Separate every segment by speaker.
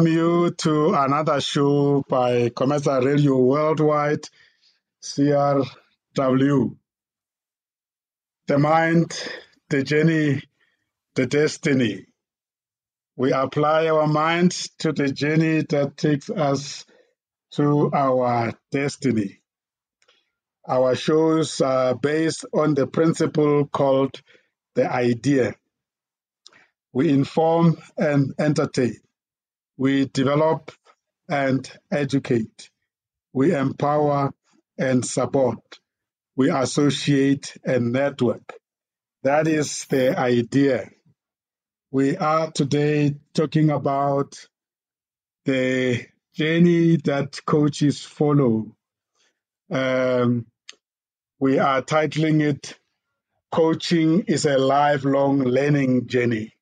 Speaker 1: you to another show by Commercial Radio Worldwide, CRW. The mind, the journey, the destiny. We apply our minds to the journey that takes us to our destiny. Our shows are based on the principle called the idea. We inform and entertain. We develop and educate. We empower and support. We associate and network. That is the idea. We are today talking about the journey that coaches follow. We are titling it Coaching is a Lifelong Learning Journey.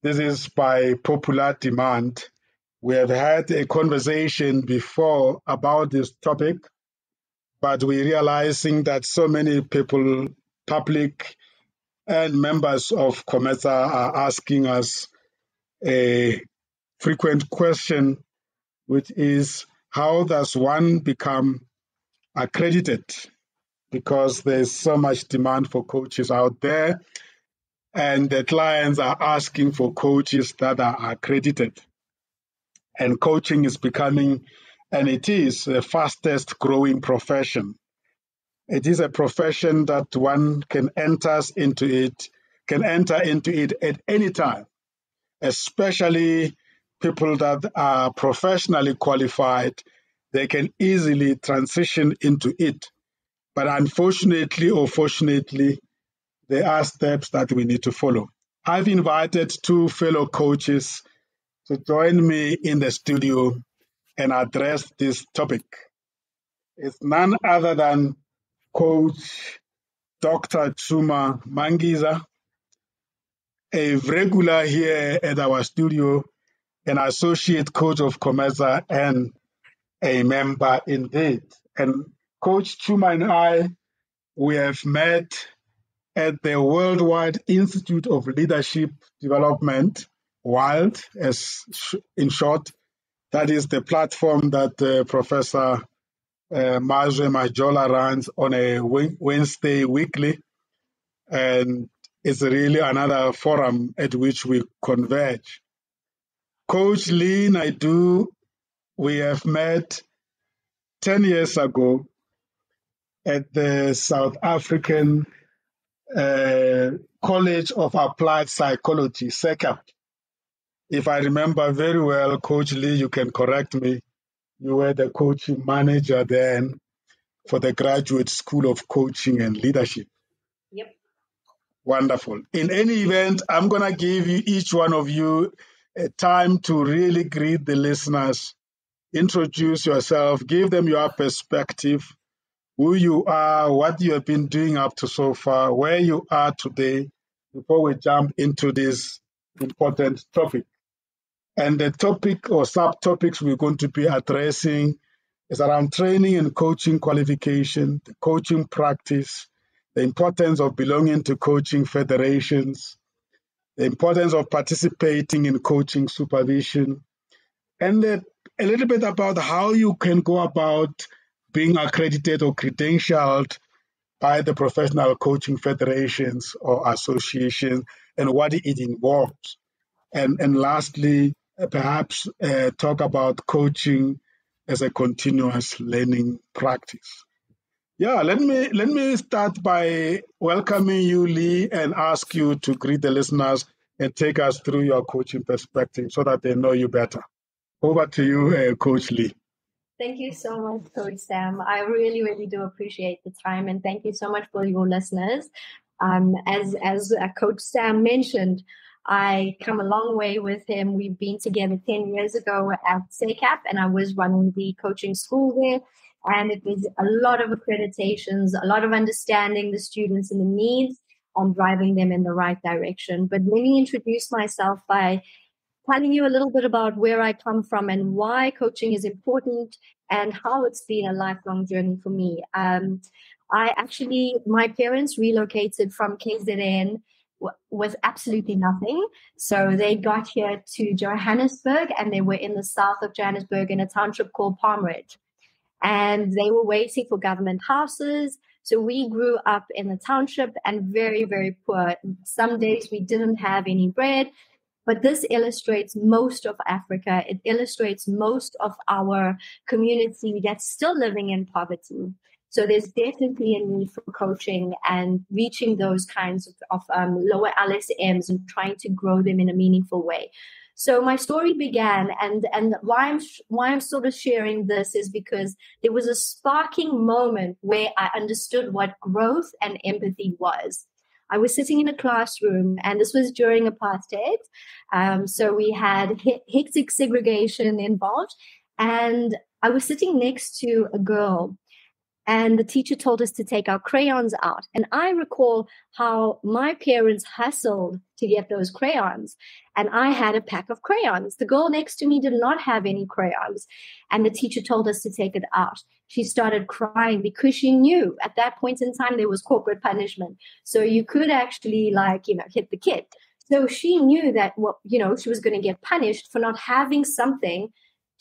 Speaker 1: This is by popular demand. We have had a conversation before about this topic, but we're realizing that so many people, public and members of COMESA, are asking us a frequent question, which is how does one become accredited? Because there's so much demand for coaches out there, and the clients are asking for coaches that are accredited. And coaching is becoming, and it is the fastest growing profession. It is a profession that one can enter into it at any time, especially people that are professionally qualified. They can easily transition into it. But unfortunately or fortunately, there are steps that we need to follow. I've invited two fellow coaches to join me in the studio and address this topic. It's none other than Coach Dr. Chuma Mangiza, a regular here at our studio, an associate coach of COMESA, and a member indeed. And Coach Chuma and I, we have met at the Worldwide Institute of Leadership Development, WILD, as in short. That is the platform that Professor Mazwe Majola runs on a Wednesday weekly. And it's really another forum at which we converge. Coach Lee Naidu, we have met 10 years ago at the South African College of Applied Psychology, SECAP. If I remember very well, Coach Lee, you can correct me. You were the coaching manager then for the Graduate School of Coaching and Leadership.
Speaker 2: Yep.
Speaker 1: Wonderful. In any event, I'm going to give you, each one of you, a time to really greet the listeners, introduce yourself, give them your perspective, who you are, what you have been doing up to so far, where you are today, before we jump into this important topic. And the topic or subtopics we're going to be addressing is around training and coaching qualification, the coaching practice, the importance of belonging to coaching federations, the importance of participating in coaching supervision, and a little bit about how you can go about being accredited or credentialed by the professional coaching federations or associations and what it involves. And lastly, perhaps talk about coaching as a continuous learning practice. Yeah, let me start by welcoming you, Lee, and ask you to greet the listeners and take us through your coaching perspective so that they know you better. Over to you, Coach Lee.
Speaker 2: Thank you so much, Coach Sam. I really, really do appreciate the time, and thank you so much for your listeners. As Coach Sam mentioned, I come a long way with him. We've been together 10 years ago at SECAP, and I was running the coaching school there. And it was a lot of accreditations, a lot of understanding the students and the needs on driving them in the right direction. But let me introduce myself by telling you a little bit about where I come from and why coaching is important and how it's been a lifelong journey for me. My parents relocated from KZN was absolutely nothing. So they got here to Johannesburg, and they were in the south of Johannesburg in a township called Palmridge. And they were waiting for government houses. So we grew up in the township and very, very poor. Some days we didn't have any bread. But this illustrates most of Africa. It illustrates most of our community that's still living in poverty. So there's definitely a need for coaching and reaching those kinds of lower LSMs and trying to grow them in a meaningful way. So my story began, and why I'm sort of sharing this is because there was a sparking moment where I understood what growth and empathy was. I was sitting in a classroom, and this was during apartheid. So we had hectic segregation involved, and I was sitting next to a girl, and the teacher told us to take our crayons out. And I recall how my parents hustled to get those crayons, and I had a pack of crayons. The girl next to me did not have any crayons, and the teacher told us to take it out. She started crying because she knew at that point in time there was corporal punishment. So you could actually hit the kid. So she knew that she was going to get punished for not having something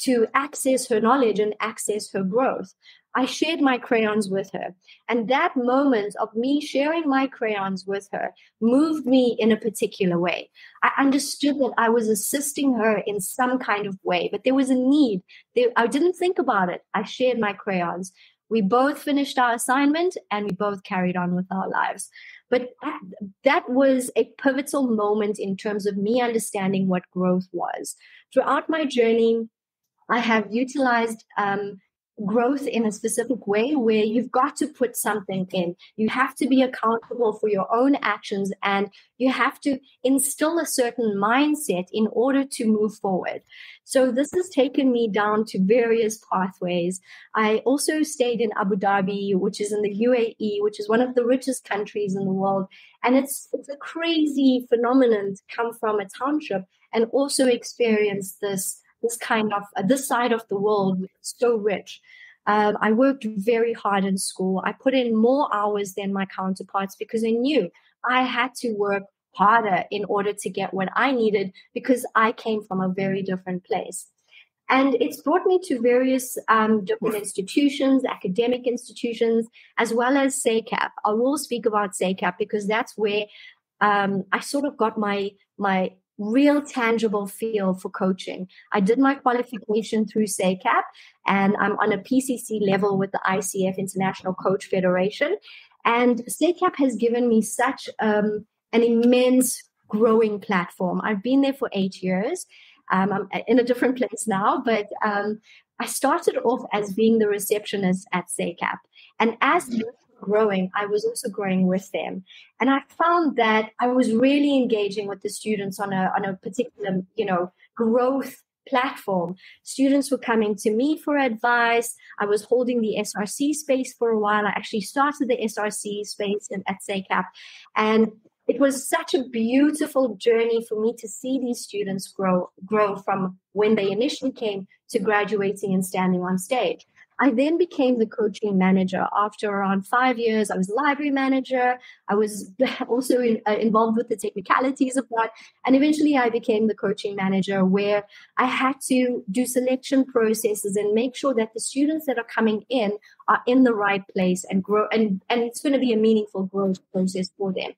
Speaker 2: to access her knowledge and access her growth. I shared my crayons with her. And that moment of me sharing my crayons with her moved me in a particular way. I understood that I was assisting her in some kind of way, but there was a need. I didn't think about it. I shared my crayons. We both finished our assignment and we both carried on with our lives. But that was a pivotal moment in terms of me understanding what growth was. Throughout my journey, I have utilized growth in a specific way where you've got to put something in. You have to be accountable for your own actions, and you have to instill a certain mindset in order to move forward. So this has taken me down to various pathways. I also stayed in Abu Dhabi, which is in the UAE, which is one of the richest countries in the world. And it's a crazy phenomenon to come from a township and also experience this side of the world, so rich. I worked very hard in school. I put in more hours than my counterparts because I knew I had to work harder in order to get what I needed because I came from a very different place. And it's brought me to various different institutions, academic institutions, as well as SACAP. I will speak about SACAP because that's where I sort of got my real tangible feel for coaching. I did my qualification through SACAP, and I'm on a PCC level with the ICF, International Coach Federation. And SACAP has given me such an immense growing platform. I've been there for 8 years. I'm in a different place now, but I started off as being the receptionist at SACAP. And as growing, I was also growing with them. And I found that I was really engaging with the students on a particular, growth platform. Students were coming to me for advice. I was holding the SRC space for a while. I actually started the SRC space at SACAP. And it was such a beautiful journey for me to see these students grow from when they initially came to graduating and standing on stage. I then became the coaching manager. After around 5 years, I was library manager. I was also involved with the technicalities of that. And eventually I became the coaching manager, where I had to do selection processes and make sure that the students that are coming in are in the right place and grow. And it's going to be a meaningful growth process for them.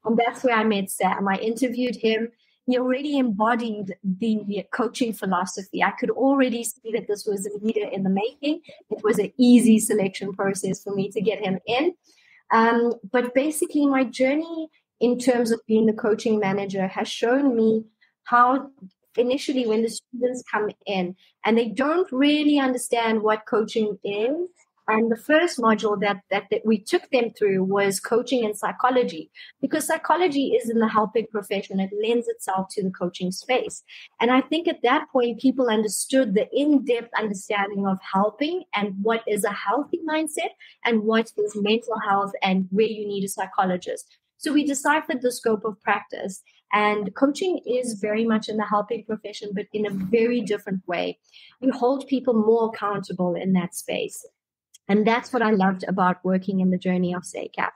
Speaker 2: And that's where I met Sam. I interviewed him. He already embodied the coaching philosophy. I could already see that this was a leader in the making. It was an easy selection process for me to get him in. But basically, my journey in terms of being the coaching manager has shown me how initially when the students come in and they don't really understand what coaching is, and the first module that we took them through was coaching and psychology, because psychology is in the helping profession. It lends itself to the coaching space. And I think at that point, people understood the in-depth understanding of helping and what is a healthy mindset and what is mental health and where you need a psychologist. So we deciphered the scope of practice. And coaching is very much in the helping profession, but in a very different way. You hold people more accountable in that space. And that's what I loved about working in the journey of SACAP.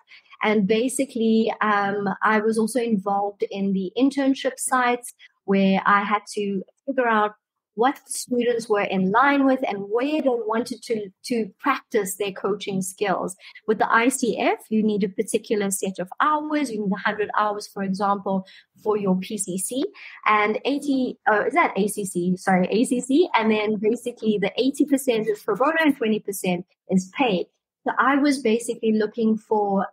Speaker 2: And basically, I was also involved in the internship sites where I had to figure out what the students were in line with and where they wanted to practice their coaching skills. With the ICF, you need a particular set of hours. You need 100 hours, for example, for your PCC, and ACC. And then basically the 80% is pro bono and 20% is paid. So I was basically looking for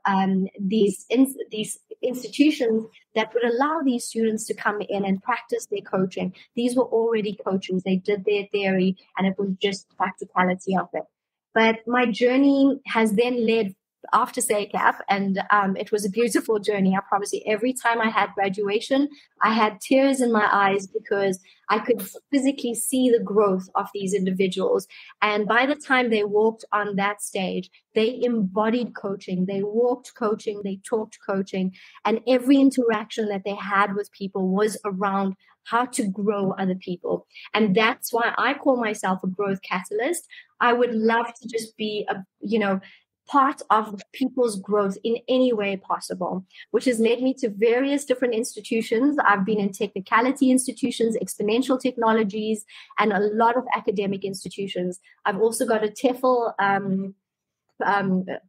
Speaker 2: these institutions that would allow these students to come in and practice their coaching. These were already coaches. They did their theory, and it was just practicality of it. But my journey has then led after SACAP, and it was a beautiful journey. I promise you, every time I had graduation, I had tears in my eyes because I could physically see the growth of these individuals. And by the time they walked on that stage, they embodied coaching. They walked coaching. They talked coaching. And every interaction that they had with people was around how to grow other people. And that's why I call myself a growth catalyst. I would love to just be part of people's growth in any way possible, which has led me to various different institutions. I've been in technicality institutions, exponential technologies, and a lot of academic institutions. I've also got a TEFL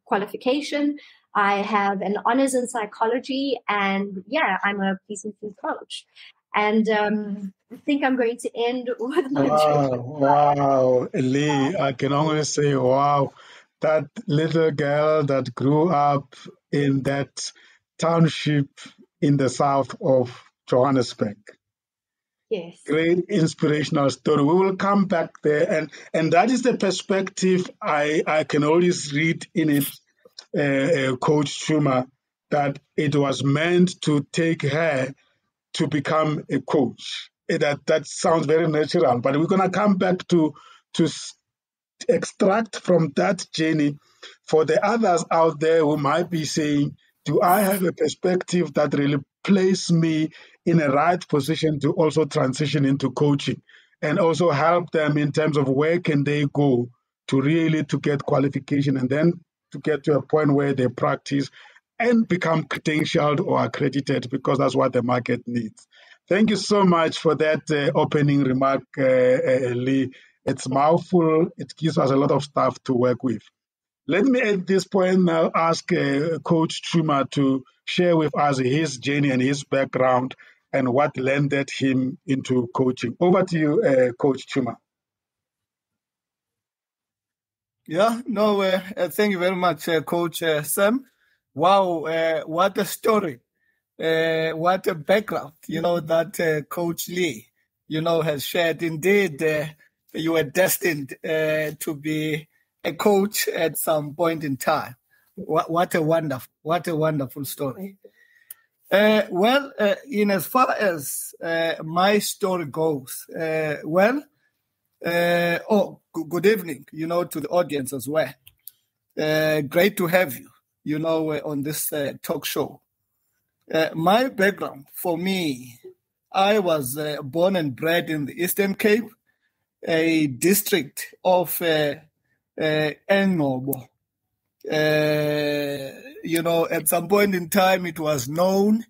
Speaker 2: qualification. I have an honors in psychology, and I'm a PCC coach. And I think I'm going to end with my
Speaker 1: Wow, Lee, I can only say, wow. That little girl that grew up in that township in the south of Johannesburg.
Speaker 2: Yes.
Speaker 1: Great inspirational story. We will come back there. And that is the perspective I can always read in it, Coach Chuma, that it was meant to take her to become a coach. That sounds very natural, but we're going to come back to extract from that journey for the others out there who might be saying, do I have a perspective that really places me in a right position to also transition into coaching, and also help them in terms of where can they go to get qualification, and then to get to a point where they practice and become credentialed or accredited, because that's what the market needs. Thank you so much for that opening remark, Lee. It's mouthful. It gives us a lot of stuff to work with. Let me at this point now ask Coach Chuma to share with us his journey and his background and what landed him into coaching. Over to you, Coach Chuma.
Speaker 3: Thank you very much, Coach Sam. Wow, what a story. What a background, that Coach Lee, has shared. Indeed, you were destined to be a coach at some point in time. What a wonderful story. In as far as my story goes, good evening, to the audience as well. Great to have you, on this talk show. My background, for me, I was born and bred in the Eastern Cape, a district of Engcobo. At some point in time, it was known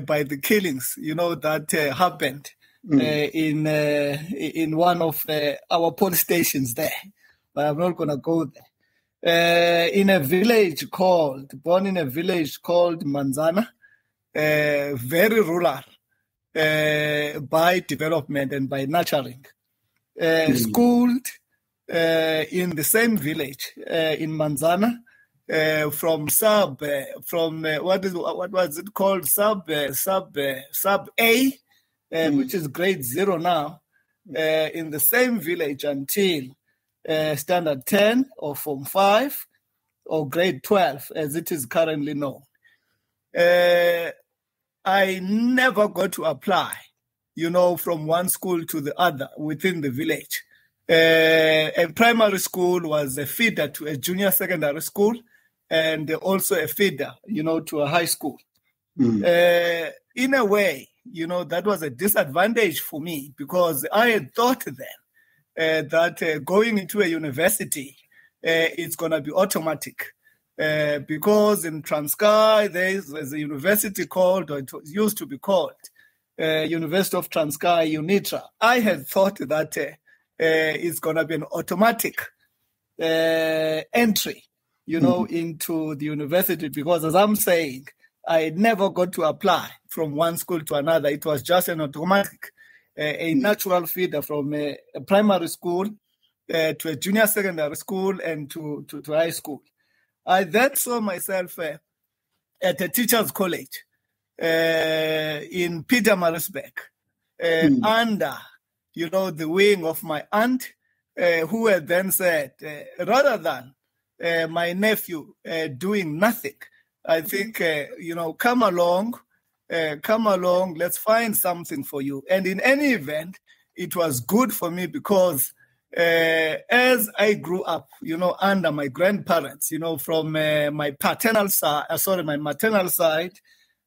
Speaker 3: by the killings, that happened in one of our police stations there. But I'm not going to go there. Born in a village called Manzana, very rural by development and by nurturing. Schooled in the same village in Manzana, from sub A, which is grade 0 now, in the same village until standard 10 or form 5 or grade 12 as it is currently known. I never got to apply, from one school to the other within the village. A primary school was a feeder to a junior secondary school, and also a feeder, to a high school. In a way, that was a disadvantage for me, because I had thought then that going into a university, it's going to be automatic. because in Transkei there's a university called, or it used to be called, University of Transkei, UNITRA. I had thought that it's going to be an automatic entry, into the university, because as I'm saying, I never got to apply from one school to another. It was just an automatic, a natural feeder from a primary school to a junior secondary school and to high school. I then saw myself at a teacher's college in Pietermaritzburg, under, the wing of my aunt, who had then said, rather than my nephew doing nothing, I think, come along, let's find something for you. And in any event, it was good for me because as I grew up, under my grandparents, from my maternal side,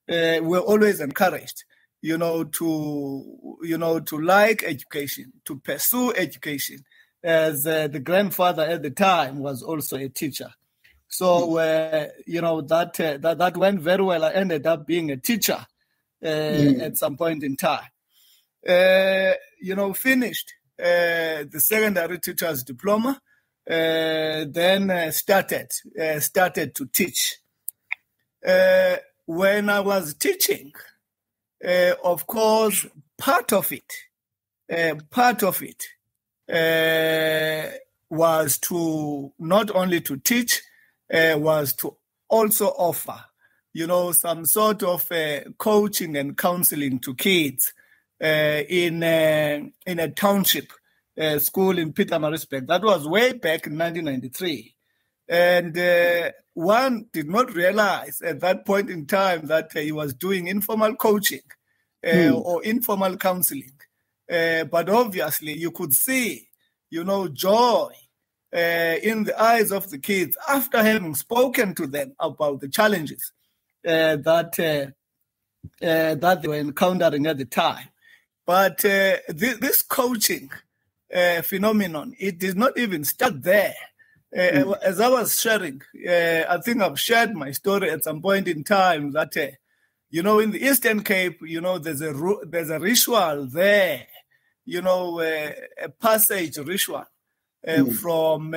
Speaker 3: we're always encouraged, to like education, to pursue education, as the grandfather at the time was also a teacher. So, that went very well. I ended up being a teacher at some point in time. Finished the secondary teacher's diploma, then started to teach. When I was teaching, of course, part of it was to not only to teach, was to also offer, some sort of coaching and counseling to kids in a township school in Pietermaritzburg. That was way back in 1993. And one did not realize at that point in time that he was doing informal coaching or informal counseling. But obviously you could see, joy in the eyes of the kids after having spoken to them about the challenges that they were encountering at the time. But this coaching phenomenon, it did not even start there. As I was sharing, I think I've shared my story at some point in time that, in the Eastern Cape, there's a ritual there, a passage ritual from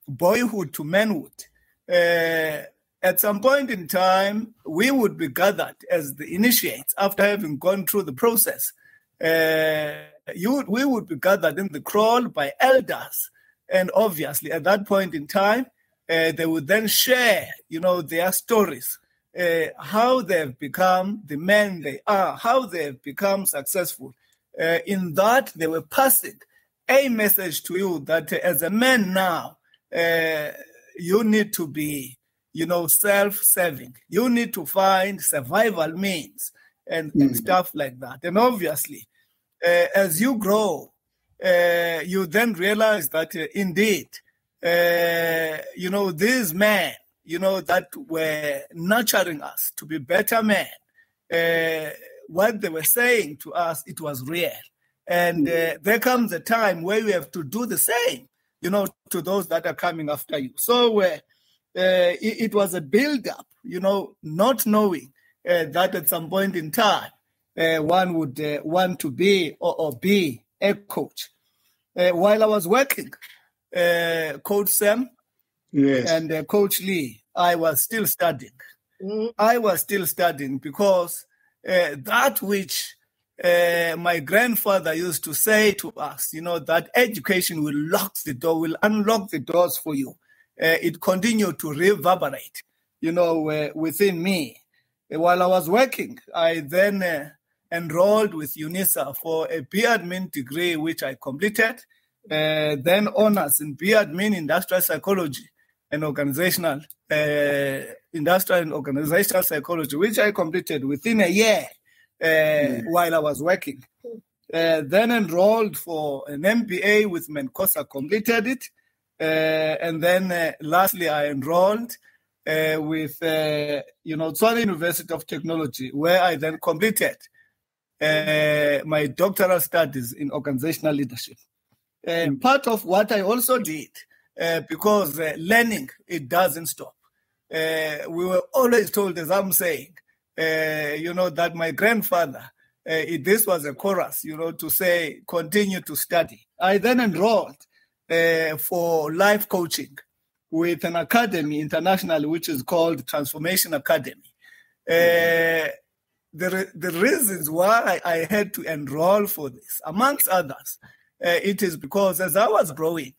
Speaker 3: boyhood to manhood. At some point in time, we would be gathered as the initiates after having gone through the process. We would be gathered in the kraal by elders. And obviously, at that point in time, they would then share, their stories, how they've become the men they are, how they've become successful. In that, they were passing a message to you that as a man now, you need to be, self-serving. You need to find survival means and stuff like that. And obviously, as you grow, you then realize that indeed, these men, that were nurturing us to be better men, what they were saying to us, it was real. And there comes a time where you have to do the same, to those that are coming after you. So it was a build-up, not knowing that at some point in time, one would want to be or be a coach. While I was working, Coach Sam and Coach Lee, I was still studying. I was still studying because that which my grandfather used to say to us, that education will unlock the doors for you. It continued to reverberate, within me. While I was working, I then enrolled with UNISA for a B.Admin degree, which I completed, then honors in B.Admin Industrial Psychology and Organizational Psychology, which I completed within a year while I was working. Then enrolled for an MBA with Menkosa, completed it, and then lastly I enrolled with Tshwane University of Technology, where I then completed my doctoral studies in organizational leadership. Part of what I also did, because learning, it doesn't stop. we were always told, as I'm saying, that my grandfather, this was a chorus, to say, continue to study. I then enrolled for life coaching with an academy internationally, which is called Transformation Academy. The reasons why I had to enroll for this, amongst others, it is because as I was growing,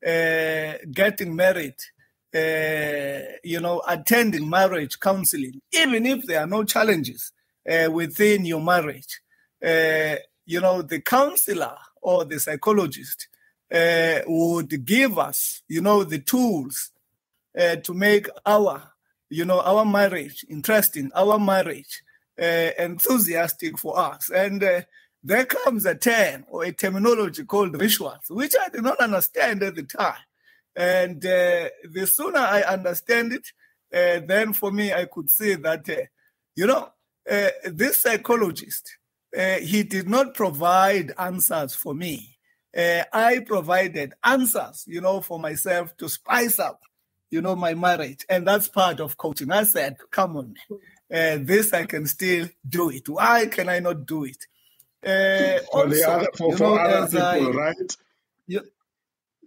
Speaker 3: getting married, attending marriage counseling, even if there are no challenges within your marriage, the counselor or the psychologist would give us, the tools to make our marriage interesting, our marriage enthusiastic for us. And there comes a term or a terminology called rituals, which I did not understand at the time. And the sooner I understand it, then for me, I could see that, this psychologist, he did not provide answers for me. I provided answers, for myself to spice up, my marriage. And that's part of coaching. I said, come on, this I can still do it. Why can I not do it?
Speaker 1: For other people, right?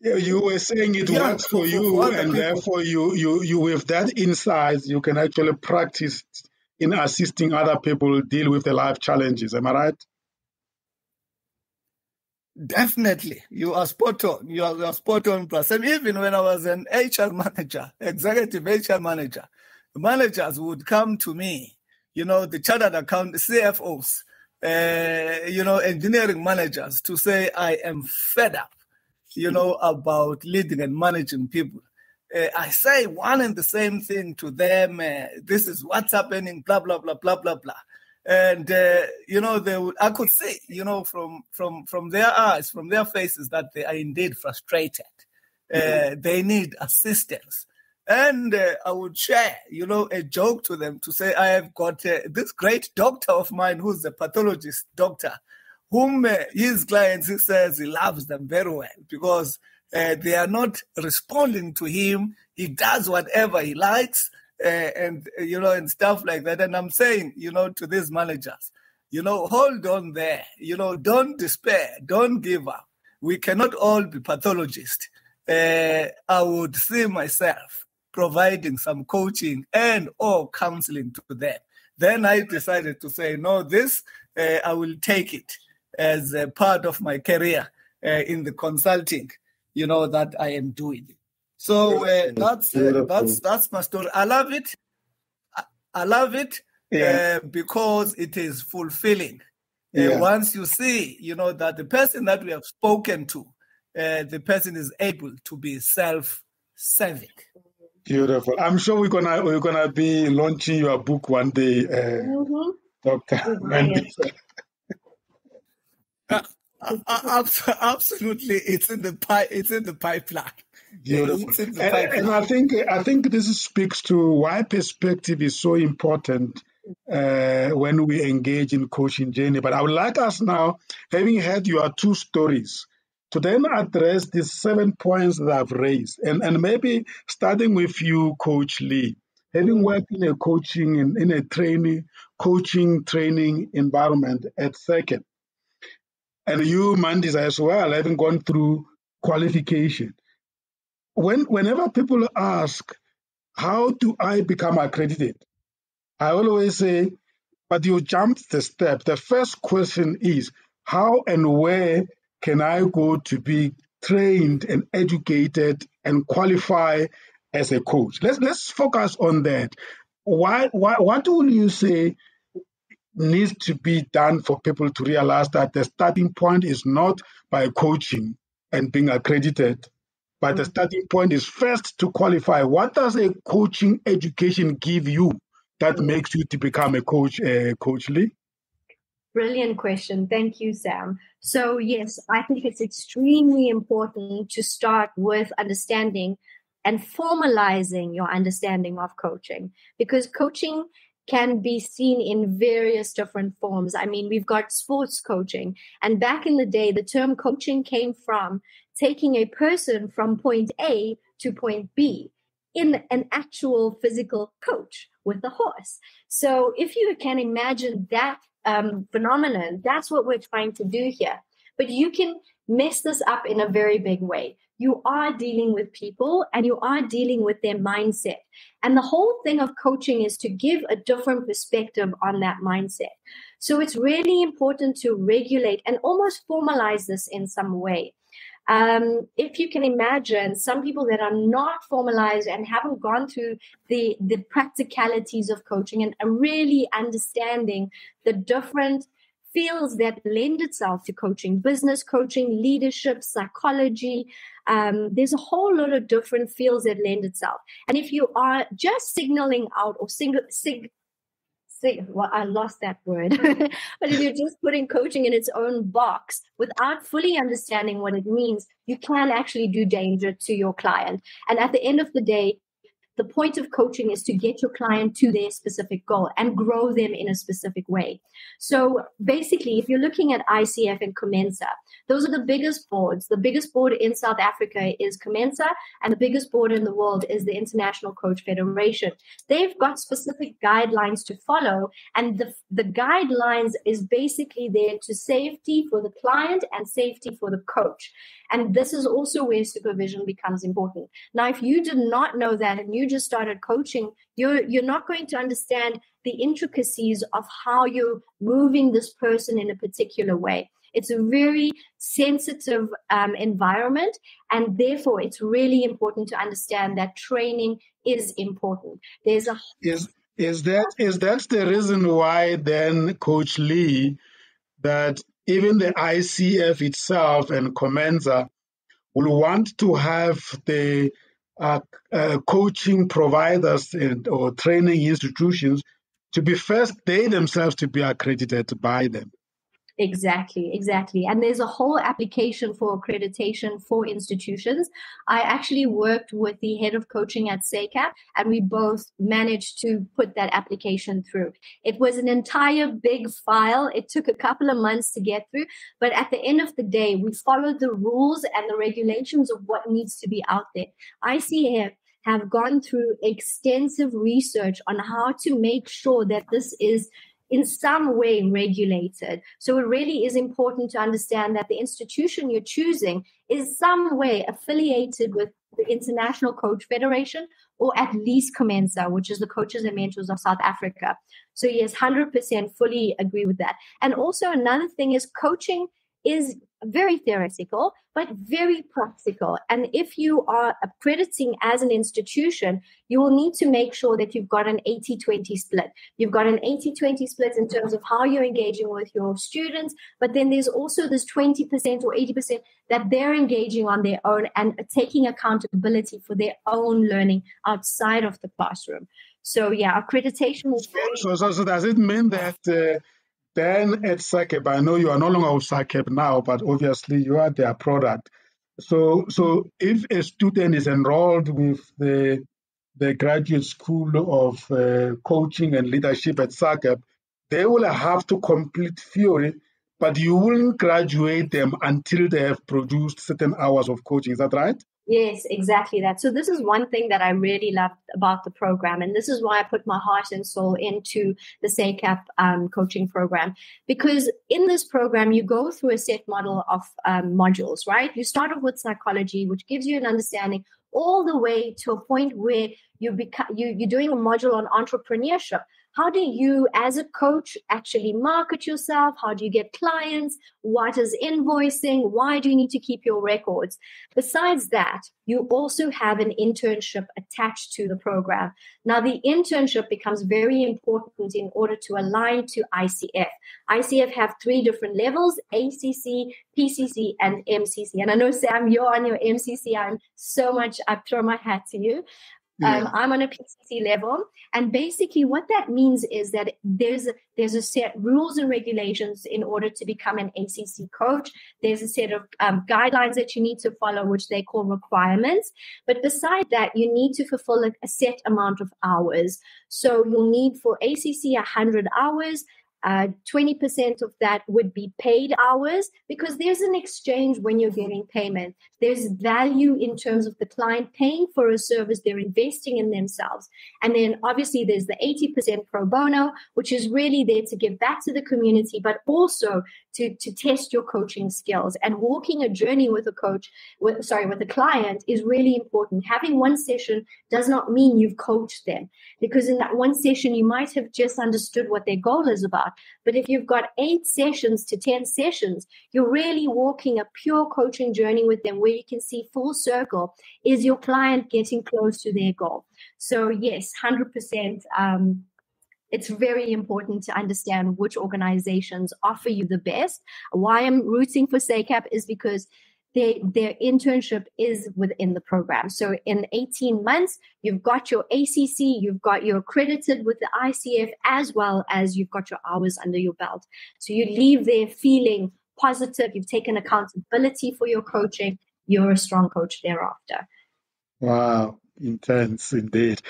Speaker 1: You were saying it works for you, and therefore you with that insight, you can actually practice in assisting other people deal with the life challenges. Am I right?
Speaker 3: Definitely. You are spot on. You are spot on. Plus, and even when I was an HR manager, executive HR manager, the managers would come to me, the chartered account, the CFOs, engineering managers, to say, I am fed up, about leading and managing people. I say one and the same thing to them. This is what's happening, blah, blah, blah, blah, blah, blah. And, I could see, from their eyes, from their faces, that they are indeed frustrated. They need assistance. And I would share, a joke to them to say, I have got this great doctor of mine who's a pathologist doctor, whom his clients, he says he loves them very well because they are not responding to him. He does whatever he likes and stuff like that. And I'm saying, to these managers, hold on there, don't despair, don't give up. We cannot all be pathologists. I would see myself providing some coaching and or counseling to them. Then I decided to say, no, this, I will take it as a part of my career in the consulting, that I am doing. So that's my story. I love it. I love it because it is fulfilling. Once you see, that the person that we have spoken to, the person is able to be self-serving.
Speaker 1: Beautiful. I'm sure we're gonna be launching your book one day, Dr. Mandy.
Speaker 3: Absolutely, it's in the pipeline.
Speaker 1: Beautiful. And I think this speaks to why perspective is so important when we engage in coaching journey. But I would like us now, having heard your two stories, to then address the 7 points that I've raised, and maybe starting with you, Coach Lee, having worked in a coaching training environment at Second. And you, Mandisa, as well, having gone through qualification. Whenever people ask, how do I become accredited? I always say, but you jumped the step. The first question is, how and where can I go to be trained and educated and qualify as a coach? Let's focus on that. What will you say needs to be done for people to realize that the starting point is not by coaching and being accredited, but the starting point is first to qualify. What does a coaching education give you that makes you to become a coach, Coach Lee?
Speaker 2: Brilliant question. Thank you, Sam. So yes, I think it's extremely important to start with understanding and formalizing your understanding of coaching, because coaching can be seen in various different forms. I mean, we've got sports coaching, and back in the day, the term coaching came from taking a person from point A to point B. in an actual physical coach with a horse. So if you can imagine that phenomenon, that's what we're trying to do here. But you can mess this up in a very big way. You are dealing with people and you are dealing with their mindset. And the whole thing of coaching is to give a different perspective on that mindset. So it's really important to regulate and almost formalize this in some way. If you can imagine some people that are not formalized and haven't gone through the practicalities of coaching and are really understanding the different fields that lend itself to coaching, business coaching, leadership, psychology. There's a whole lot of different fields that lend itself. And if you are just signaling out or well, I lost that word. But if you're just putting coaching in its own box without fully understanding what it means, you can actually do danger to your client. And at the end of the day, the point of coaching is to get your client to their specific goal and grow them in a specific way. So basically, if you're looking at ICF and Comensa, those are the biggest boards. The biggest board in South Africa is Comensa, and the biggest board in the world is the International Coach Federation. They've got specific guidelines to follow, and the guidelines is basically there to safety for the client and safety for the coach. And this is also where supervision becomes important. Now, if you did not know that and you just started coaching, you're not going to understand the intricacies of how you're moving this person in a particular way. It's a very sensitive environment, and therefore it's really important to understand that training is important. Is
Speaker 1: that the reason why then, Coach Lee, that even the ICF itself and Comensa will want to have the coaching providers or training institutions to be first, they themselves to be accredited by them?
Speaker 2: Exactly. And there's a whole application for accreditation for institutions. I actually worked with the head of coaching at SACAP, and we both managed to put that application through. It was an entire big file. It took a couple of months to get through, but at the end of the day, we followed the rules and the regulations of what needs to be out there. ICF have gone through extensive research on how to make sure that this is in some way regulated. So it really is important to understand that the institution you're choosing is some way affiliated with the International Coach Federation, or at least Comensa, which is the Coaches and Mentors of South Africa. So yes, 100% fully agree with that. And also another thing is coaching is very theoretical, but very practical. And if you are accrediting as an institution, you will need to make sure that you've got an 80-20 split. You've got an 80-20 split in terms of how you're engaging with your students, but then there's also this 20% or 80% that they're engaging on their own and taking accountability for their own learning outside of the classroom. So yeah, accreditation is very...
Speaker 1: So does it mean that then at SACAP, I know you are no longer with SACAP now, but obviously you are their product. So if a student is enrolled with the Graduate School of Coaching and Leadership at SACAP, they will have to complete theory, but you won't graduate them until they have produced certain hours of coaching. Is that right?
Speaker 2: Yes, exactly that. So this is one thing that I really loved about the program. And this is why I put my heart and soul into the SACAP coaching program. Because in this program, you go through a set model of modules, right? You start off with psychology, which gives you an understanding all the way to a point where you're doing a module on entrepreneurship. How do you, as a coach, actually market yourself? How do you get clients? What is invoicing? Why do you need to keep your records? Besides that, you also have an internship attached to the program. Now, the internship becomes very important in order to align to ICF. ICF have 3 different levels: ACC, PCC, and MCC. And I know, Sam, you're on your MCC. I throw my hat to you. I'm on a PCC level, and basically what that means is that there's a set rules and regulations in order to become an ACC coach. There's a set of guidelines that you need to follow, which they call requirements. But beside that, you need to fulfill a set amount of hours. So you'll need for ACC 100 hours. 20% of that would be paid hours, because there's an exchange when you're getting payment. There's value in terms of the client paying for a service, they're investing in themselves. And then obviously there's the 80% pro bono, which is really there to give back to the community, but also to test your coaching skills. And walking a journey with a with a client is really important. Having one session does not mean you've coached them, because in that one session you might have just understood what their goal is about. But if you've got 8 sessions to 10 sessions, you're really walking a pure coaching journey with them, where you can see full circle, is your client getting close to their goal? So yes, 100%. It's very important to understand which organizations offer you the best. Why I'm rooting for SACAP is because their internship is within the program. So in 18 months, you've got your ACC, you're accredited with the ICF, as well as you've got your hours under your belt. So you leave there feeling positive, you've taken accountability for your coaching, you're a strong coach thereafter.
Speaker 1: Wow, intense indeed.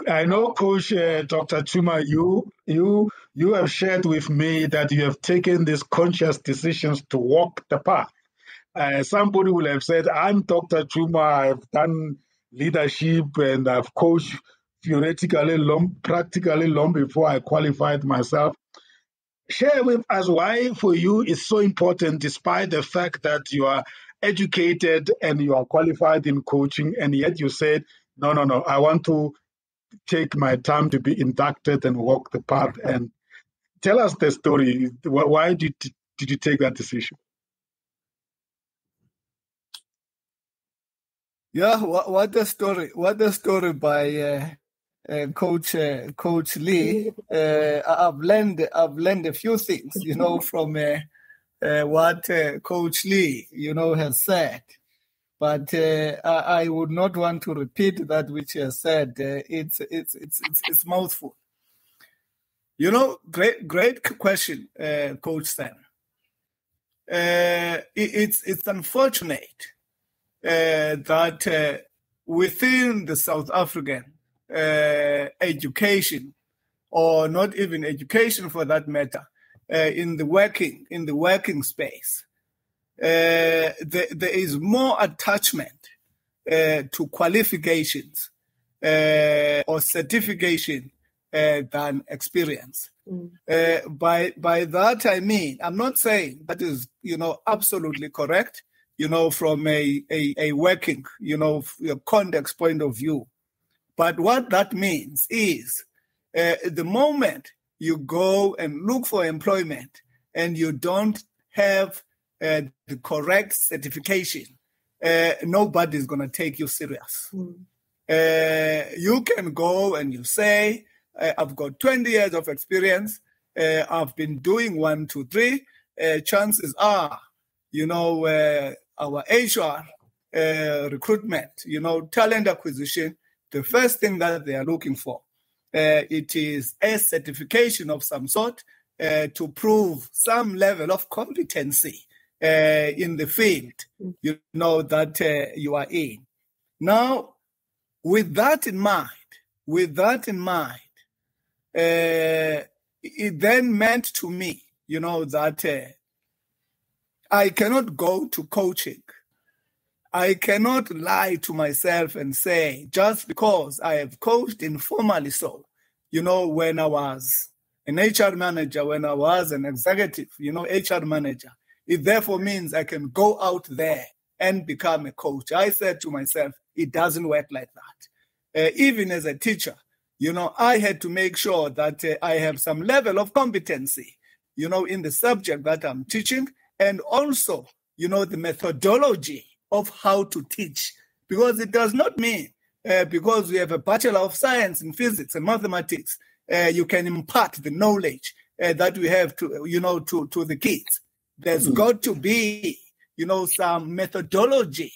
Speaker 1: I know, Coach Dr. Chuma, you have shared with me that you have taken these conscious decisions to walk the path. Somebody will have said, I'm Dr. Chuma, I've done leadership and I've coached theoretically practically long before I qualified myself. Share with us why for you it's so important, despite the fact that you are educated and you are qualified in coaching, and yet you said, no, I want to take my time to be inducted and walk the path. And tell us the story. Why did you take that decision?
Speaker 3: Yeah, what a story! What a story by Coach Lee. I've learned a few things, from what Coach Lee, has said. But I would not want to repeat that which he has said. It's mouthful. Great question, Coach Sam. It's unfortunate that within the South African education, or not even education for that matter, in the working space, there is more attachment to qualifications or certification than experience. By that I mean, I'm not saying that is absolutely correct, from a working context point of view. But what that means is the moment you go and look for employment and you don't have the correct certification, nobody's going to take you serious. You can go and you say, I've got 20 years of experience, I've been doing 1, 2, 3. Chances are, our HR recruitment, talent acquisition, the first thing that they are looking for, it is a certification of some sort to prove some level of competency in the field, that you are in. Now, with that in mind, it then meant to me, that I cannot go to coaching. I cannot lie to myself and say, just because I have coached informally when I was an HR manager, when I was an executive, HR manager, it therefore means I can go out there and become a coach. I said to myself, it doesn't work like that. Even as a teacher, I had to make sure that I have some level of competency, in the subject that I'm teaching, and also, the methodology of how to teach. Because it does not mean, because we have a Bachelor of Science in Physics and Mathematics, you can impart the knowledge that we have to the kids. There's got to be, some methodology,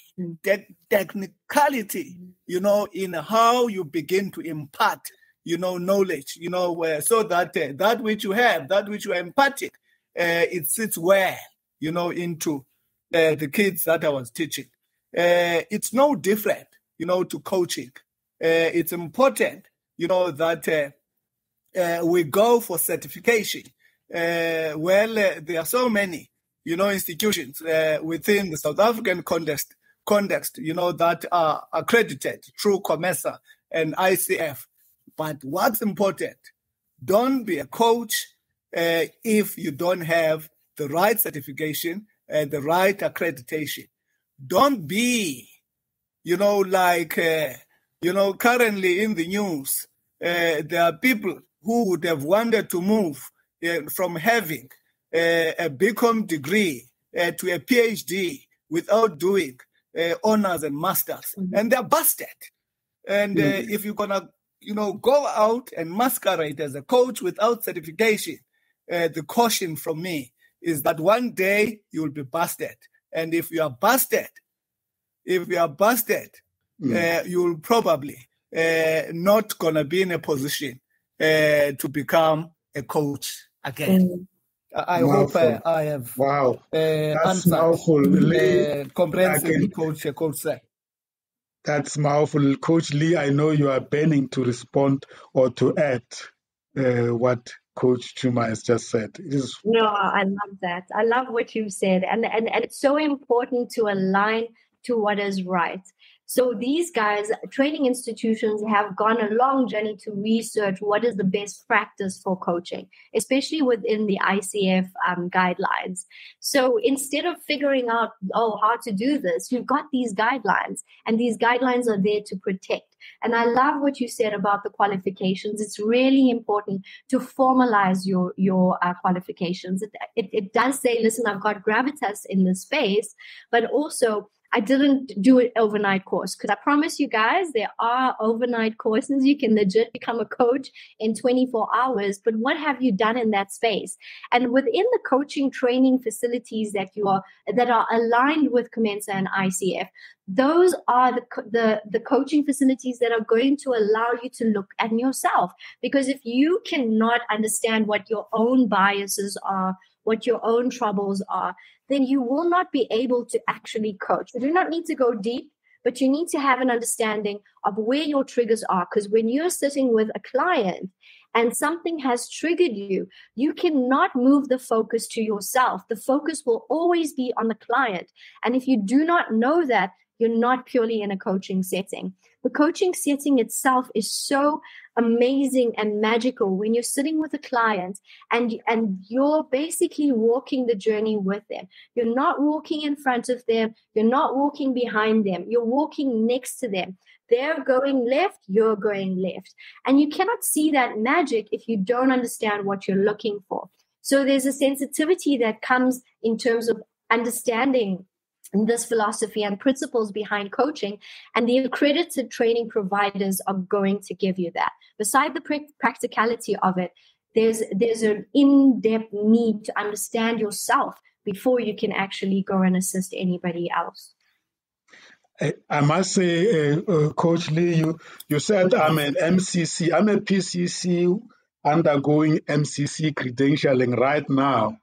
Speaker 3: technicality, in how you begin to impart, knowledge, so that that which you have, that which you are imparted, it sits well, into the kids that I was teaching. It's no different, to coaching. It's important, that we go for certification. there are so many, institutions within the South African context, that are accredited through COMESA and ICF. But what's important, don't be a coach if you don't have the right certification and the right accreditation. Don't be, currently in the news, there are people who would have wanted to move from having a BCom degree to a PhD without doing honors and masters, and they're busted. And if you're gonna, go out and masquerade as a coach without certification, the caution from me is that one day you'll be busted. And if you are busted, you'll probably not gonna be in a position to become a coach again. I hope I have answered comprehensively, Coach Sam.
Speaker 1: That's powerful. Coach Lee, I know you are burning to respond or to add what Coach Chuma has just said.
Speaker 2: No, I love that. I love what you've said. And it's so important to align to what is right. So these guys, training institutions, have gone a long journey to research what is the best practice for coaching, especially within the ICF guidelines. So instead of figuring out, how to do this, you've got these guidelines, and these guidelines are there to protect. And I love what you said about the qualifications. It's really important to formalize your qualifications. It does say, listen, I've got gravitas in this space, but also I didn't do an overnight course, because I promise you guys, there are overnight courses. You can legit become a coach in 24 hours. But what have you done in that space? And within the coaching training facilities that are aligned with COMESA and ICF, those are the coaching facilities that are going to allow you to look at yourself. Because if you cannot understand what your own biases are, what your own troubles are, then you will not be able to actually coach. You do not need to go deep, but you need to have an understanding of where your triggers are. Because when you're sitting with a client and something has triggered you, you cannot move the focus to yourself. The focus will always be on the client. And if you do not know that, you're not purely in a coaching setting. The coaching setting itself is so amazing and magical when you're sitting with a client and you're basically walking the journey with them. You're not walking in front of them. You're not walking behind them. You're walking next to them. They're going left, you're going left. And you cannot see that magic if you don't understand what you're looking for. So there's a sensitivity that comes in terms of understanding this philosophy and principles behind coaching, and the accredited training providers are going to give you that. Beside the practicality of it, there's an in-depth need to understand yourself before you can actually go and assist anybody else.
Speaker 1: I must say, Coach Lee, you said I'm an MCC. I'm a PCC undergoing MCC credentialing right now.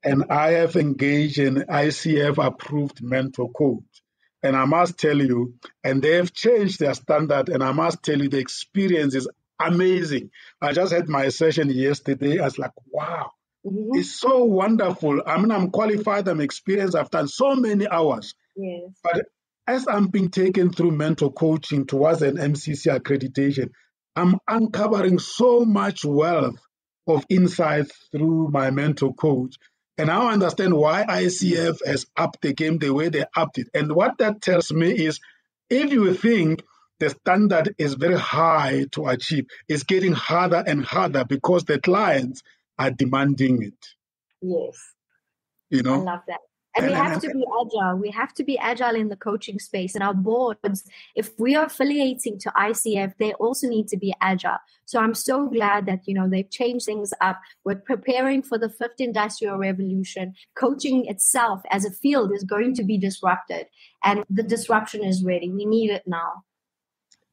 Speaker 1: And I have engaged an ICF-approved mentor coach. And I must tell you, and they have changed their standard, and I must tell you, the experience is amazing. I just had my session yesterday. I was like, wow, it's so wonderful. I mean, I'm qualified, I'm experienced, I've done so many hours.
Speaker 2: Yes.
Speaker 1: But as I'm being taken through mentor coaching towards an MCC accreditation, I'm uncovering so much wealth of insights through my mentor coach. And I understand why ICF has upped the game the way they upped it. And what that tells me is, if you think the standard is very high to achieve, it's getting harder and harder because the clients are demanding it.
Speaker 2: Yes. I love that. And we have to be agile. We have to be agile in the coaching space. And our boards, if we are affiliating to ICF, they also need to be agile. So I'm so glad that, they've changed things up. We're preparing for the 5th industrial revolution. Coaching itself as a field is going to be disrupted. And the disruption is ready. We need it now.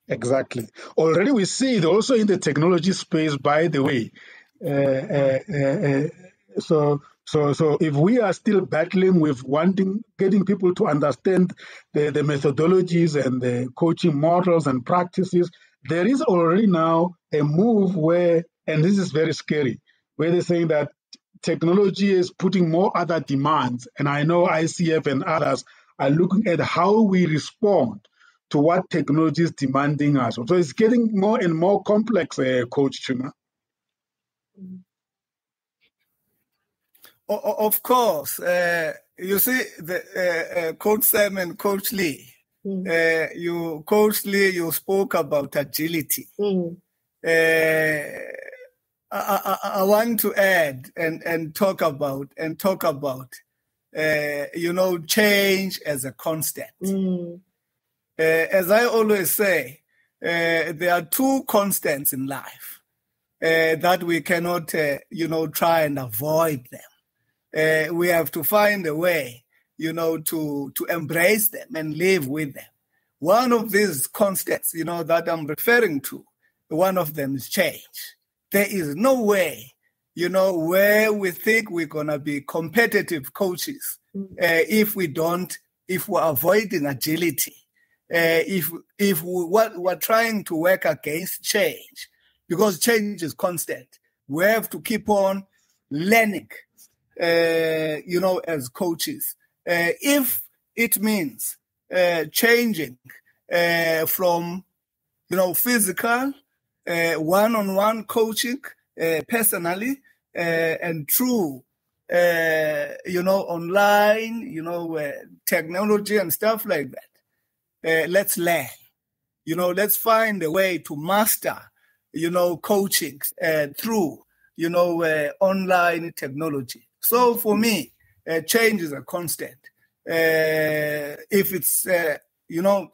Speaker 1: Exactly. Already we see it also in the technology space, by the way. So if we are still battling with getting people to understand the methodologies and the coaching models and practices, there is already now a move where, and this is very scary, where they're saying that technology is putting more other demands, and I know ICF and others are looking at how we respond to what technology is demanding us. So it's getting more and more complex, Coach Chuma.
Speaker 3: Of course. You see, Coach Sam and Coach Lee, Coach Lee, you spoke about agility. I want to add and talk about change as a constant. As I always say, there are two constants in life that we cannot, try and avoid them. We have to find a way, to embrace them and live with them. One of these constants, that I'm referring to, one of them is change. There is no way, where we think we're going to be competitive coaches if we're avoiding agility, if we're trying to work against change, because change is constant. We have to keep on learning, as coaches. If it means changing from, physical, one-on-one coaching, personally, and through, online, technology and stuff like that. Let's learn. Let's find a way to master, coaching through, online technology. So for me, change is a constant. If it's,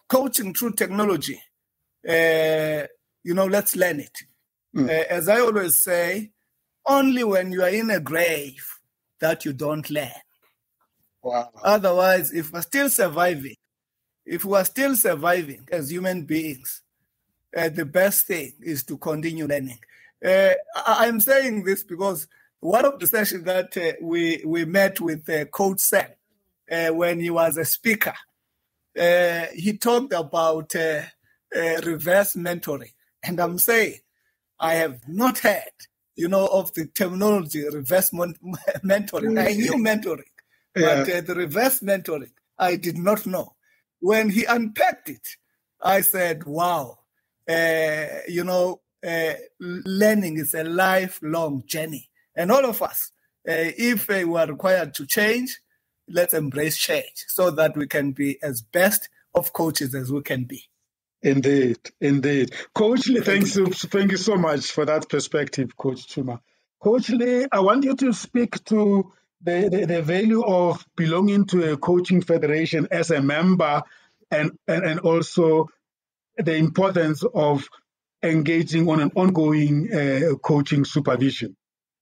Speaker 3: coaching through technology, let's learn it. As I always say, only when you are in a grave that you don't learn.
Speaker 1: Wow.
Speaker 3: Otherwise, if we are still surviving as human beings, the best thing is to continue learning. I'm saying this because one of the sessions that we met with Coach Sam when he was a speaker, he talked about reverse mentoring. And I'm saying, I have not heard, of the terminology reverse mentoring. I knew mentoring, but the reverse mentoring, I did not know. When he unpacked it, I said, wow, learning is a lifelong journey. And all of us, if we are required to change, let's embrace change so that we can be as best of coaches as we can be.
Speaker 1: Indeed. Coach Lee, thank you so much for that perspective, Coach Chuma. Coach Lee, I want you to speak to the value of belonging to a coaching federation as a member and also the importance of engaging on an ongoing coaching supervision.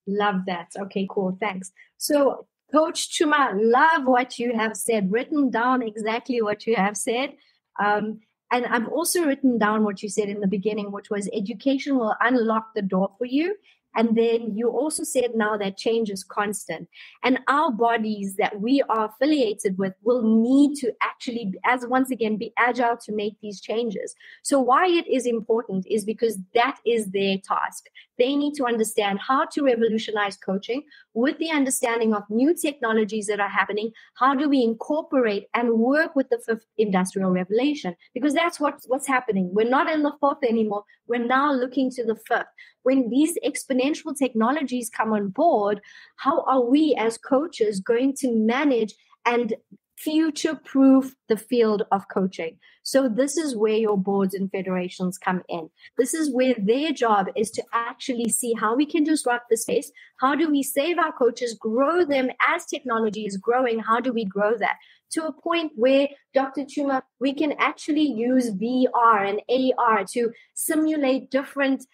Speaker 2: Love that. Okay, cool. Thanks. So, Coach Chuma, love what you have said, written down exactly what you have said. And I've also written down what you said in the beginning, which was education will unlock the door for you. And then you also said now that change is constant. And our bodies that we are affiliated with will need to actually, be agile to make these changes. So why it is important is because that is their task. They need to understand how to revolutionize coaching with the understanding of new technologies that are happening. How do we incorporate and work with the fifth industrial revolution? Because that's what's happening. We're not in the fourth anymore. We're now looking to the fifth. When these exponential technologies come on board, how are we as coaches going to manage and future-proof the field of coaching? So this is where your boards and federations come in. This is where their job is to actually see how we can disrupt the space. How do we save our coaches, grow them as technology is growing? How do we grow that? To a point where, Dr. Chuma, we can actually use VR and AR to simulate different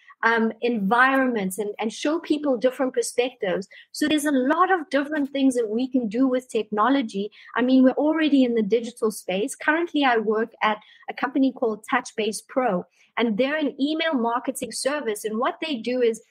Speaker 2: environments and show people different perspectives. So there's a lot of different things that we can do with technology. I mean, we're we're already in the digital space. Currently, I work at a company called TouchBase Pro, and they're an email marketing service. And what they do is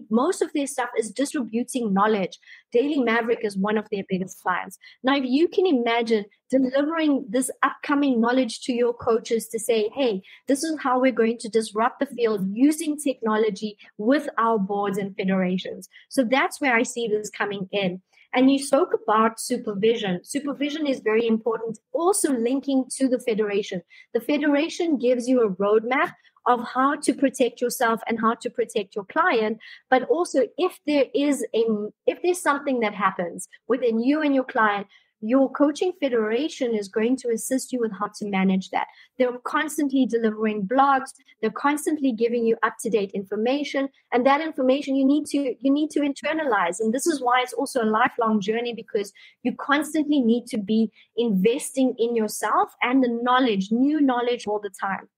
Speaker 2: most of their stuff is distributing knowledge. Daily Maverick is one of their biggest clients. Now, if you can imagine delivering this upcoming knowledge to your coaches to say, hey, this is how we're going to disrupt the field using technology with our boards and federations. So that's where I see this coming in. And you spoke about supervision. Supervision is very important, also linking to the federation. The federation gives you a roadmap of how to protect yourself and how to protect your client. But also, if there's something that happens within you and your client, your coaching federation is going to assist you with how to manage that. They're constantly delivering blogs. They're constantly giving you up-to-date information. And that information you need to internalize. And this is why it's also a lifelong journey, because you constantly need to be investing in yourself and the knowledge, new knowledge all the time.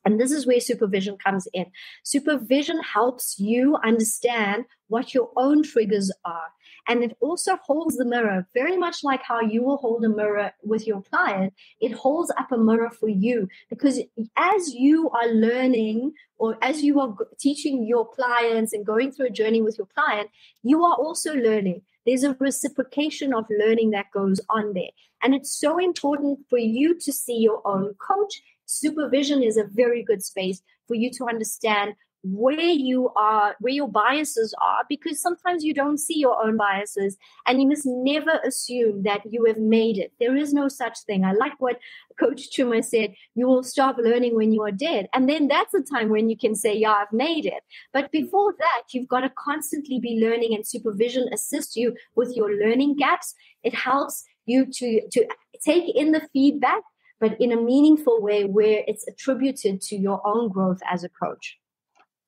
Speaker 2: And this is where supervision comes in. Supervision helps you understand what your own triggers are. And it also holds the mirror, very much like how you will hold a mirror with your client. It holds up a mirror for you, because as you are learning, or as you are teaching your clients and going through a journey with your client, you are also learning. There's a reciprocation of learning that goes on there. And it's so important for you to see your own coach. Supervision is a very good space for you to understand where you are, where your biases are, because sometimes you don't see your own biases, and you must never assume that you have made it. There is no such thing. I like what Coach Chuma said, you will stop learning when you are dead. And then that's the time when you can say, yeah, I've made it. But before that, you've got to constantly be learning, and supervision assists you with your learning gaps. It helps you to take in the feedback, but in a meaningful way where it's attributed to your own growth as a coach.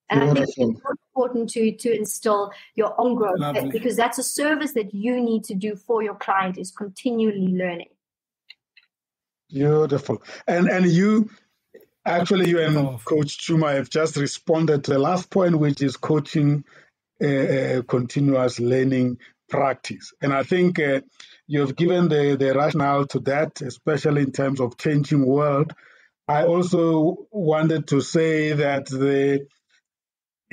Speaker 2: And I think it's important to instill your own growth. Lovely. Because that's a service that you need to do for your client, is continually learning.
Speaker 1: Beautiful. And you and Coach Chuma have just responded to the last point, which is coaching continuous learning practice. And I think you've given the rationale to that, especially in terms of changing world. I also wanted to say that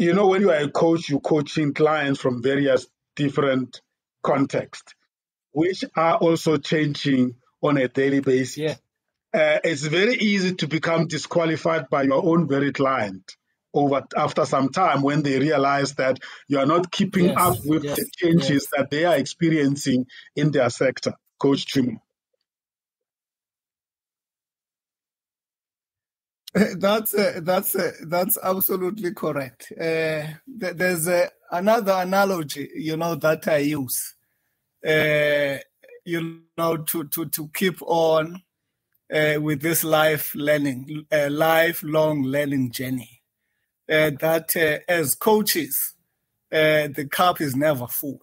Speaker 1: when you are a coach, you're coaching clients from various different contexts, which are also changing on a daily basis.
Speaker 3: Yeah.
Speaker 1: It's very easy to become disqualified by your own very client after some time, when they realize that you are not keeping up with the changes that they are experiencing in their sector. Coach Chuma.
Speaker 3: That's absolutely correct. There's another analogy, that I use, to keep on with this lifelong learning journey. That as coaches, the cup is never full.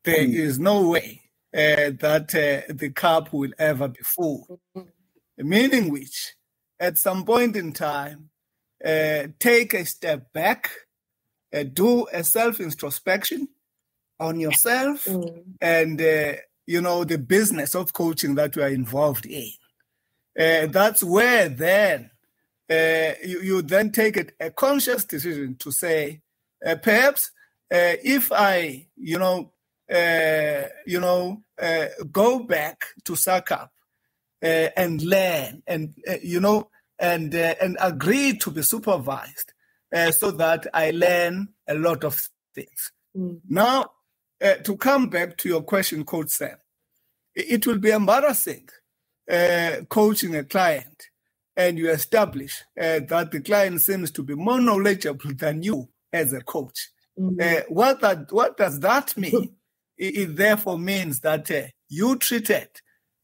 Speaker 3: There is no way that the cup will ever be full. Meaning which, at some point in time, take a step back, do a self-introspection on yourself and, the business of coaching that you are involved in. That's where then you then take a conscious decision to say, perhaps if I, go back to SACAP and learn and, and agree to be supervised so that I learn a lot of things. Now, to come back to your question, Coach Sam, it will be embarrassing coaching a client and you establish that the client seems to be more knowledgeable than you as a coach. What does that mean? It therefore means that you treated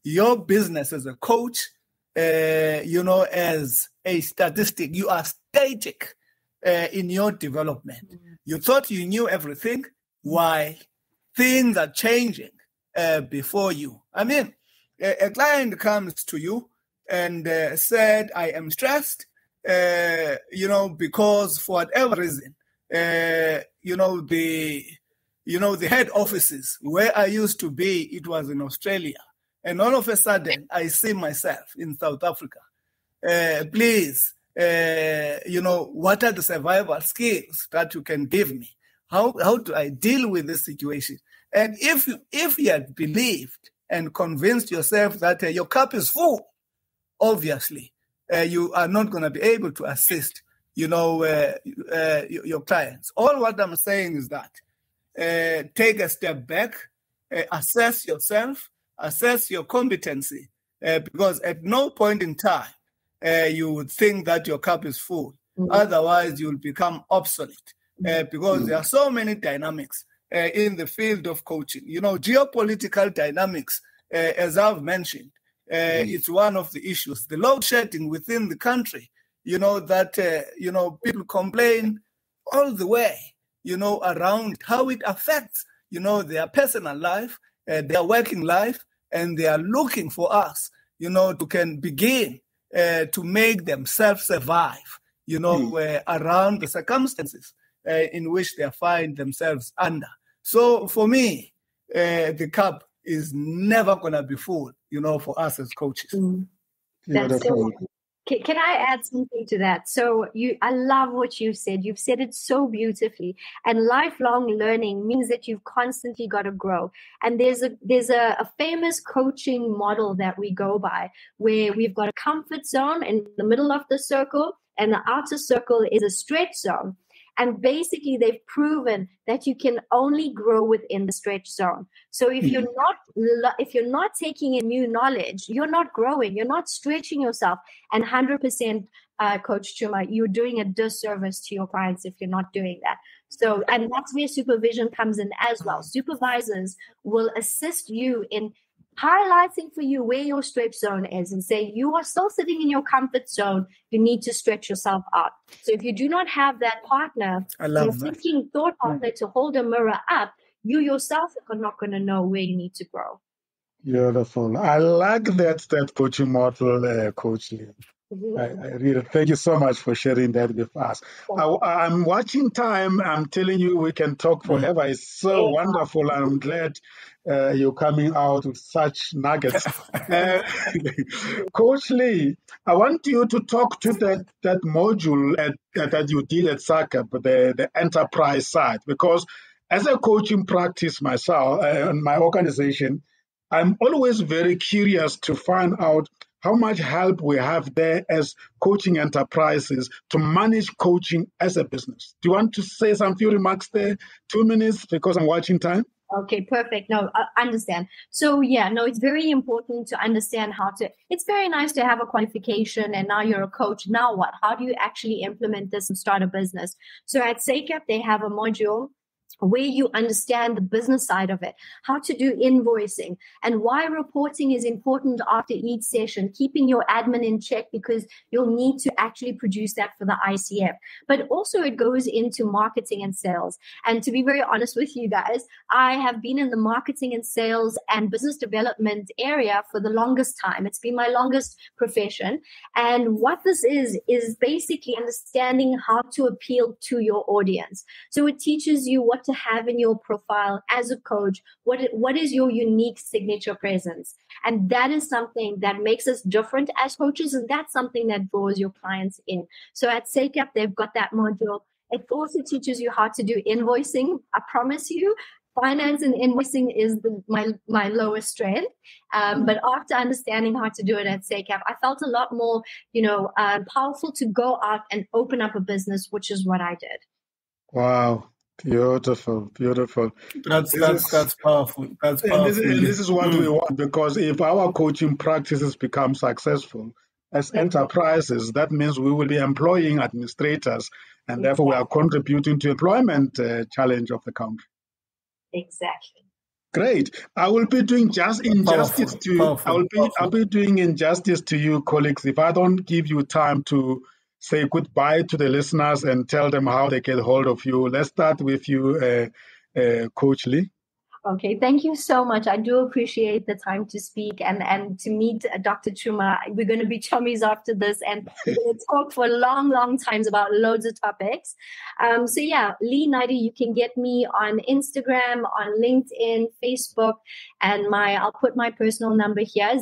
Speaker 3: your business as a coach, as a statistic. You are static in your development. You thought you knew everything, while things are changing before you. I mean, a client comes to you and said, I am stressed, because for whatever reason, the head offices where I used to be, it was in Australia. And all of a sudden, I see myself in South Africa. Please, what are the survival skills that you can give me? How do I deal with this situation? And if you had believed and convinced yourself that your cup is full, obviously, you are not going to be able to assist, your clients. All what I'm saying is that take a step back, assess yourself, assess your competency, because at no point in time you would think that your cup is full. Mm-hmm. Otherwise, you'll become obsolete because there are so many dynamics in the field of coaching. Geopolitical dynamics, as I've mentioned, it's one of the issues. The load shedding within the country, that people complain all the way, around how it affects, their personal life, their working life, and they are looking for us, to can begin to make themselves survive, around the circumstances in which they find themselves under. So for me, the cup is never going to be full, for us as coaches.
Speaker 2: That's so. Can I add something to that? So I love what you said. You've said it so beautifully. And lifelong learning means that you've constantly got to grow. And there's a famous coaching model that we go by, where we've got a comfort zone in the middle of the circle, and the outer circle is a stretch zone. And basically, they've proven that you can only grow within the stretch zone. So if you're not taking in new knowledge, you're not growing, you're not stretching yourself. And 100%, Coach Chuma, you're doing a disservice to your clients if you're not doing that. So, and that's where supervision comes in as well. Supervisors will assist you in highlighting for you where your stretch zone is and say, you are still sitting in your comfort zone. You need to stretch yourself out. So if you do not have that partner, thinking thought partner to hold a mirror up, you yourself are not going to know where you need to grow.
Speaker 1: Beautiful. I like that coaching model, Coach Lee. I really thank you so much for sharing that with us. I'm watching time. I'm telling you, we can talk forever. It's so wonderful. I'm glad you're coming out with such nuggets. Coach Lee, I want you to talk to that module that you did at SACAP, the enterprise side, because as a coaching practice myself and my organization, I'm always very curious to find out how much help we have there as coaching enterprises to manage coaching as a business. Do you want to say some few remarks there? 2 minutes, because I'm watching time.
Speaker 2: Okay, perfect. No, I understand. So it's very important to understand it's very nice to have a qualification and now you're a coach. Now what? How do you actually implement this and start a business? So at SACAP, they have a module where you understand the business side of it, how to do invoicing, and why reporting is important after each session, keeping your admin in check because you'll need to actually produce that for the ICF. But also it goes into marketing and sales. And to be very honest with you guys, I have been in the marketing and sales and business development area for the longest time. It's been my longest profession. And what this is basically understanding how to appeal to your audience. So it teaches you what to have in your profile as a coach, what is your unique signature presence. And that is something that makes us different as coaches, and that's something that draws your clients in. So at SACAP, they've got that module. It also teaches you how to do invoicing. I promise you, finance and invoicing is my lowest strength. But after understanding how to do it at SACAP, I felt a lot more, powerful to go out and open up a business, which is what I did.
Speaker 1: Wow. Beautiful.
Speaker 3: That's powerful. That's powerful.
Speaker 1: And this is what we want, because if our coaching practices become successful as enterprises, that means we will be employing administrators, and therefore we are contributing to employment challenge of the country.
Speaker 2: Exactly.
Speaker 1: Great. I will be doing injustice to you. I'll be doing injustice to you, colleagues, if I don't give you time to say goodbye to the listeners and tell them how they get hold of you. Let's start with you, Coach Lee.
Speaker 2: Okay, thank you so much. I do appreciate the time to speak and to meet Dr. Chuma. We're going to be chummies after this, and we're going to talk for long, long times about loads of topics. So yeah, Lee Naidoo, you can get me on Instagram, on LinkedIn, Facebook, and I'll put my personal number here,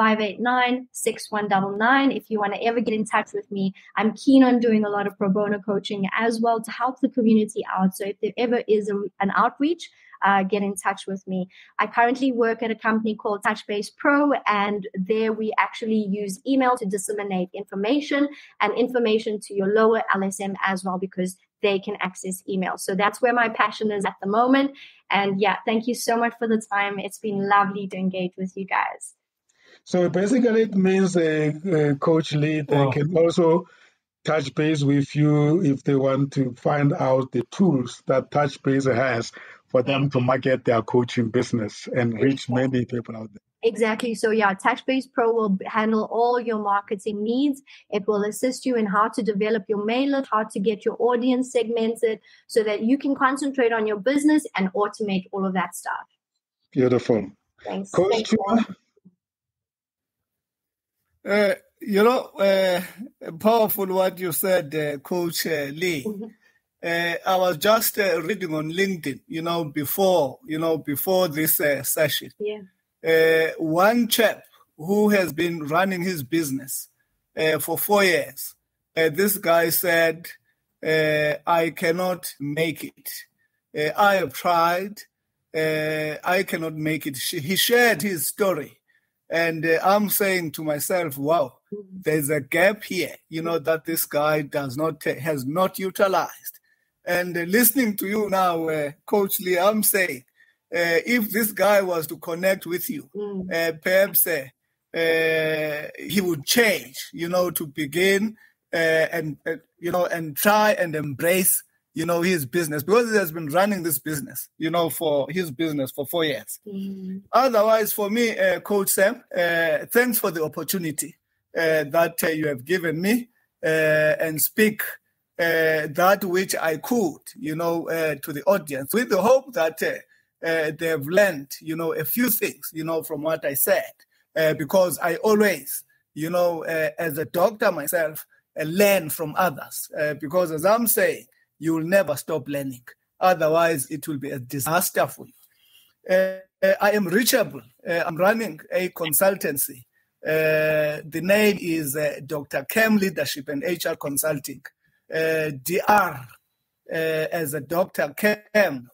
Speaker 2: 074-589-6199. If you want to ever get in touch with me, I'm keen on doing a lot of pro bono coaching as well to help the community out. So if there ever is an outreach, get in touch with me. I currently work at a company called Touchbase Pro, and there we actually use email to disseminate information and information to your lower LSM as well, because they can access email. So that's where my passion is at the moment. And yeah, thank you so much for the time. It's been lovely to engage with you guys.
Speaker 1: So basically it means Coach Lee, they can also touch base with you if they want to find out the tools that Touchbase has for them to market their coaching business and reach many people out there.
Speaker 2: Exactly. So yeah, Touchbase Pro will handle all your marketing needs. It will assist you in how to develop your mailer, how to get your audience segmented so that you can concentrate on your business and automate all of that stuff.
Speaker 1: Beautiful.
Speaker 2: Thanks.
Speaker 1: Coach Chuma?
Speaker 3: Powerful what you said, Coach Lee. I was just reading on LinkedIn, before this session.
Speaker 2: Yeah.
Speaker 3: One chap who has been running his business for 4 years, this guy said, I cannot make it. I have tried. I cannot make it. He shared his story. And I'm saying to myself, wow, there's a gap here, that this guy has not utilized. And listening to you now, Coach Lee, I'm saying, if this guy was to connect with you, perhaps he would change, to begin and try and embrace, his business, because he has been running this business, for his business for 4 years. Otherwise, for me, Coach Sam, thanks for the opportunity that you have given me and speak that which I could, to the audience, with the hope that they have learned, a few things, from what I said, because I always, as a doctor myself, learn from others, because as I'm saying, you will never stop learning. Otherwise, it will be a disaster for you. I am reachable. I'm running a consultancy. The name is Dr. Cam Leadership and HR Consulting. DR as a Dr. Cam, CAM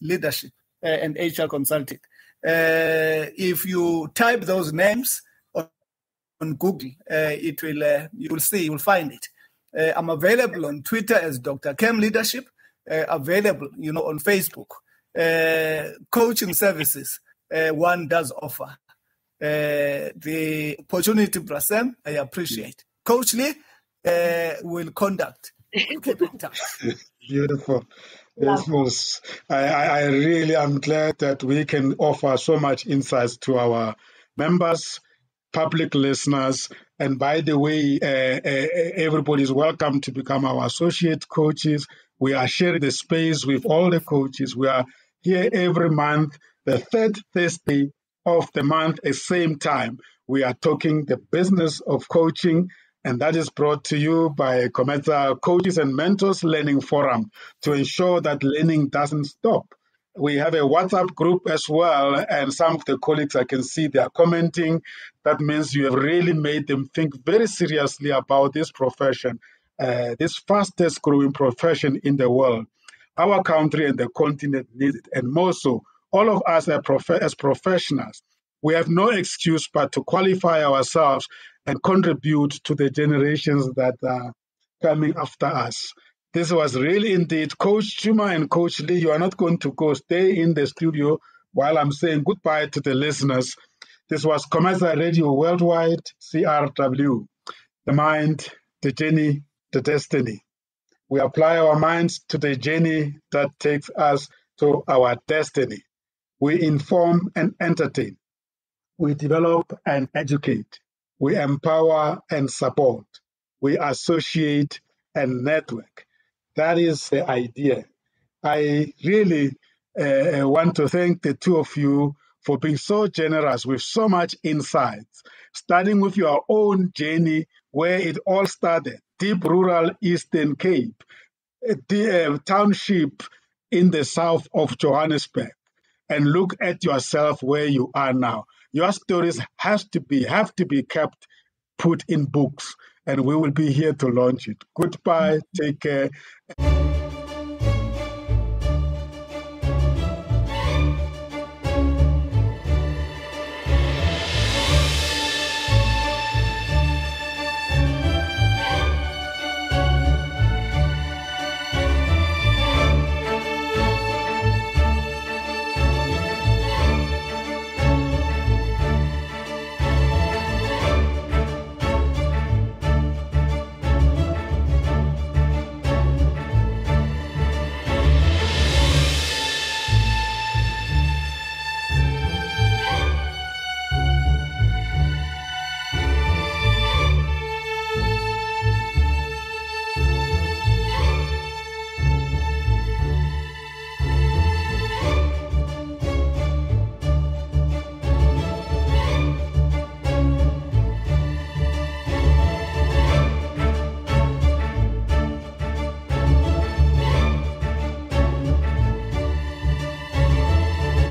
Speaker 3: Leadership and HR Consulting. If you type those names on Google, you will find it. I'm available on Twitter as Dr. Cam Leadership, available, on Facebook. Coaching services, one does offer. The opportunity, Brasem, I appreciate. Coach Lee will conduct.
Speaker 1: Beautiful. I really am glad that we can offer so much insights to our members, public listeners. And by the way, everybody is welcome to become our associate coaches. We are sharing the space with all the coaches. We are here every month, the third Thursday of the month, at the same time. We are talking the business of coaching, and that is brought to you by COMESA Coaches and Mentors Learning Forum to ensure that learning doesn't stop. We have a WhatsApp group as well, and some of the colleagues I can see they are commenting. That means you have really made them think very seriously about this profession, this fastest growing profession in the world. Our country and the continent need it, and more so, all of us as professionals, we have no excuse but to qualify ourselves and contribute to the generations that are coming after us. This was really indeed Coach Chuma and Coach Lee. You are not going to go. Stay in the studio while I'm saying goodbye to the listeners. This was COMESA Radio Worldwide, CRW, the mind, the journey, the destiny. We apply our minds to the journey that takes us to our destiny. We inform and entertain. We develop and educate. We empower and support. We associate and network. That is the idea. I really I want to thank the two of you for being so generous with so much insight, starting with your own journey where it all started, deep rural Eastern Cape, the township in the south of Johannesburg, and look at yourself where you are now. Your stories have to be kept, put in books, and we will be here to launch it. Goodbye. Take care.